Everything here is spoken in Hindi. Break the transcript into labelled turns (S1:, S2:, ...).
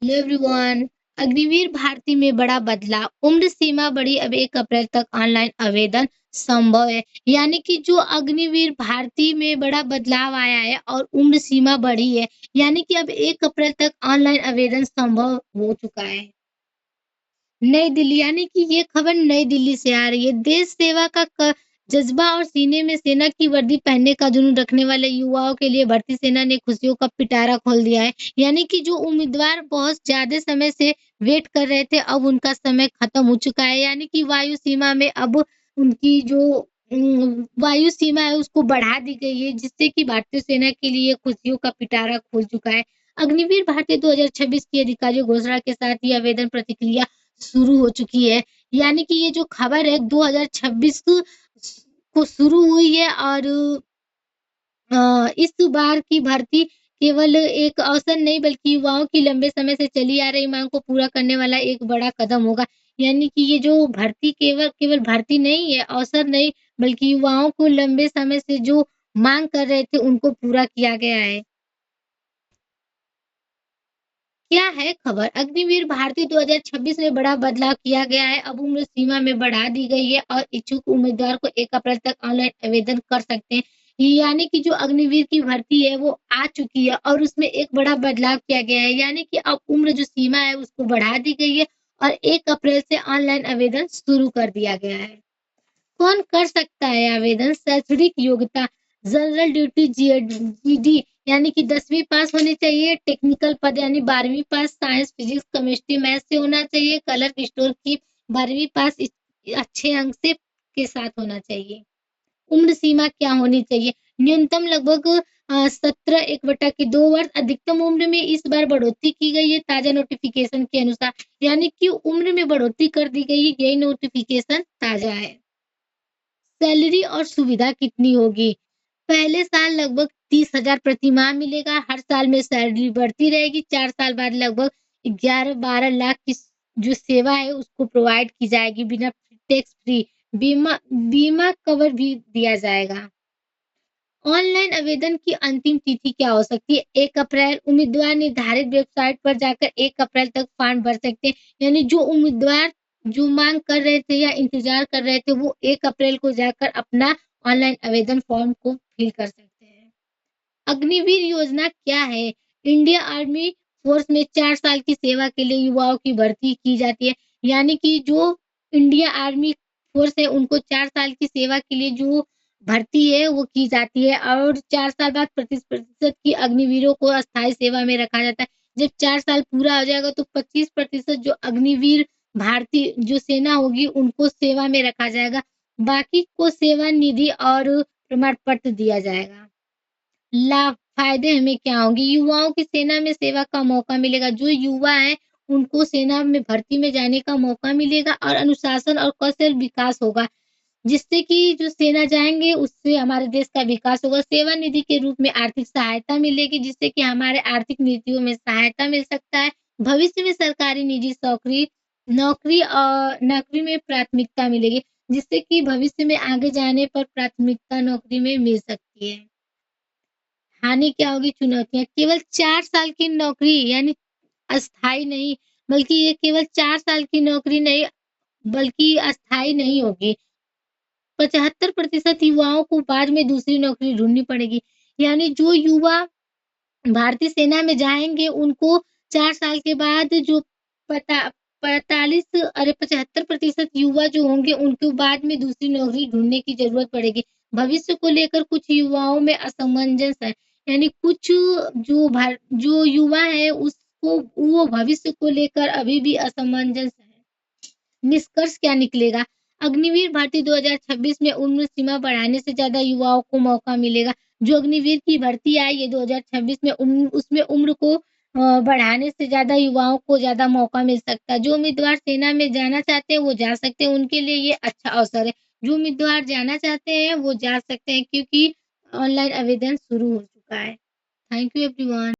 S1: Hello everyone. अग्निवीर भारती में बड़ा बदलाव, उम्र सीमा बढ़ी, अब 1 अप्रैल तक ऑनलाइन आवेदन संभव है। यानी कि जो अग्निवीर भारती में बड़ा बदलाव आया है और उम्र सीमा बढ़ी है, यानी कि अब 1 अप्रैल तक ऑनलाइन आवेदन संभव हो चुका है। नई दिल्ली, यानी कि ये खबर नई दिल्ली से आ रही है। देश सेवा का जज्बा और सीने में सेना की वर्दी पहनने का जुनून रखने वाले युवाओं के लिए भारतीय सेना ने खुशियों का पिटारा खोल दिया है। यानी कि जो उम्मीदवार बहुत ज्यादा समय से वेट कर रहे थे, अब उनका समय खत्म हो चुका है। यानी कि वायु सीमा में अब उनकी जो वायु सीमा है उसको बढ़ा दी गई है, जिससे कि भारतीय सेना के लिए खुशियों का पिटारा खुल चुका है। अग्निवीर भारतीय 2026 की आधिकारिक घोषणा के साथ ही आवेदन प्रक्रिया शुरू हो चुकी है। यानी कि ये जो खबर है 2026 को शुरू हुई है और इस बार की भर्ती केवल एक अवसर नहीं बल्कि युवाओं की लंबे समय से चली आ रही मांग को पूरा करने वाला एक बड़ा कदम होगा। यानी कि ये जो भर्ती केवल केवल भर्ती नहीं है, अवसर नहीं, बल्कि युवाओं को लंबे समय से जो मांग कर रहे थे उनको पूरा किया गया है। क्या है खबर? अग्निवीर भारती 2026 में बड़ा बदलाव किया गया है। अब उम्र सीमा में बढ़ा दी गई है और इच्छुक उम्मीदवार को 1 अप्रैल तक ऑनलाइन आवेदन कर सकते हैं। यानी कि जो अग्निवीर की भर्ती है वो आ चुकी है और उसमें एक बड़ा बदलाव किया गया है। यानी कि अब उम्र जो सीमा है उसको बढ़ा दी गई है और 1 अप्रैल से ऑनलाइन आवेदन शुरू कर दिया गया है। कौन कर सकता है आवेदन? शैक्षणिक योग्यता, जनरल ड्यूटी जीडी यानी कि 10वीं पास होनी चाहिए। टेक्निकल पद यानी 12वीं पास, साइंस, फिजिक्स, केमिस्ट्री, मैथ से होना चाहिए। क्लर्क स्टोर की 12वीं पास अच्छे अंक से के साथ होना चाहिए। उम्र सीमा क्या होनी चाहिए? न्यूनतम लगभग 17 1/2 वर्ष। अधिकतम उम्र में इस बार बढ़ोतरी की गई है ताजा नोटिफिकेशन के अनुसार। यानी कि उम्र में बढ़ोतरी कर दी गई है, यही नोटिफिकेशन ताजा है। सैलरी और सुविधा कितनी होगी? पहले साल लगभग 30,000 प्रति माह मिलेगा। हर साल में सैलरी बढ़ती रहेगी। 4 साल बाद लगभग 11-12 लाख की जो सेवा है उसको प्रोवाइड की जाएगी बिना टैक्स फ्री। बीमा बीमा कवर भी दिया जाएगा। ऑनलाइन आवेदन की अंतिम तिथि क्या हो सकती है? 1 अप्रैल। उम्मीदवार निर्धारित वेबसाइट पर जाकर 1 अप्रैल तक फॉर्म भर सकते हैं। यानी जो उम्मीदवार जो मांग कर रहे थे या इंतजार कर रहे थे वो 1 अप्रैल को जाकर अपना ऑनलाइन आवेदन फॉर्म को फिल कर सकते हैं। अग्निवीर योजना क्या है? इंडिया आर्मी फोर्स में 4 साल की सेवा के लिए युवाओं की भर्ती की जाती है। यानी कि जो इंडिया आर्मी फोर्स है उनको 4 साल की सेवा के लिए जो भर्ती है वो की जाती है और 4 साल बाद 25% की अग्निवीरों को अस्थायी सेवा में रखा जाता है। जब 4 साल पूरा हो जाएगा तो 25% जो अग्निवीर भारतीय जो सेना होगी उनको सेवा में रखा जाएगा। बाकी को सेवा निधि और प्रमाण पत्र दिया जाएगा। लाभ फायदे हमें क्या होंगे? युवाओं की सेना में सेवा का मौका मिलेगा। जो युवा हैं उनको सेना में भर्ती में जाने का मौका मिलेगा और अनुशासन और कौशल विकास होगा, जिससे कि जो सेना जाएँगे उससे हमारे देश का विकास होगा। सेवा निधि के रूप में आर्थिक सहायता मिलेगी, जिससे कि हमारे आर्थिक नीतियों में सहायता मिल सकता है। भविष्य में सरकारी निजी नौकरी में प्राथमिकता मिलेगी, जिससे कि भविष्य में आगे जाने पर प्राथमिकता नौकरी में मिल सकती है। हानि क्या होगी? चुनौतियाँ, केवल 4 साल की नौकरी यानी अस्थायी नहीं, बल्कि ये केवल 4 साल की नौकरी नहीं, बल्कि अस्थायी नहीं होगी। 75% युवाओं को बाद में दूसरी नौकरी ढूँढनी पड़ेगी। यानी जो युवा भारतीय सेना में जाएँगे उनको 4 साल के बाद जो पता 75% युवा जो होंगे उनको बाद में दूसरी नौकरी ढूँढने की ज़रूरत पड़ेगी। भविष्य को लेकर कुछ युवाओं में असमंजस है। यानी कुछ जो युवा है उसको वो भविष्य को लेकर अभी भी असमंजस है। निष्कर्ष क्या निकलेगा? अग्निवीर भर्ती 2026 में उम्र सीमा बढ़ाने से ज़्यादा युवाओं को मौका मिलेगा। जो अग्निवीर की भर्ती आई है 2026 में उसमें उम्र को बढ़ाने से ज़्यादा युवाओं को ज़्यादा मौका मिल सकता है। जो उम्मीदवार सेना में जाना चाहते हैं वो जा सकते हैं, उनके लिए ये अच्छा अवसर है। जो उम्मीदवार जाना चाहते हैं वो जा सकते हैं क्योंकि ऑनलाइन आवेदन शुरू हो चुका है। Thank you everyone.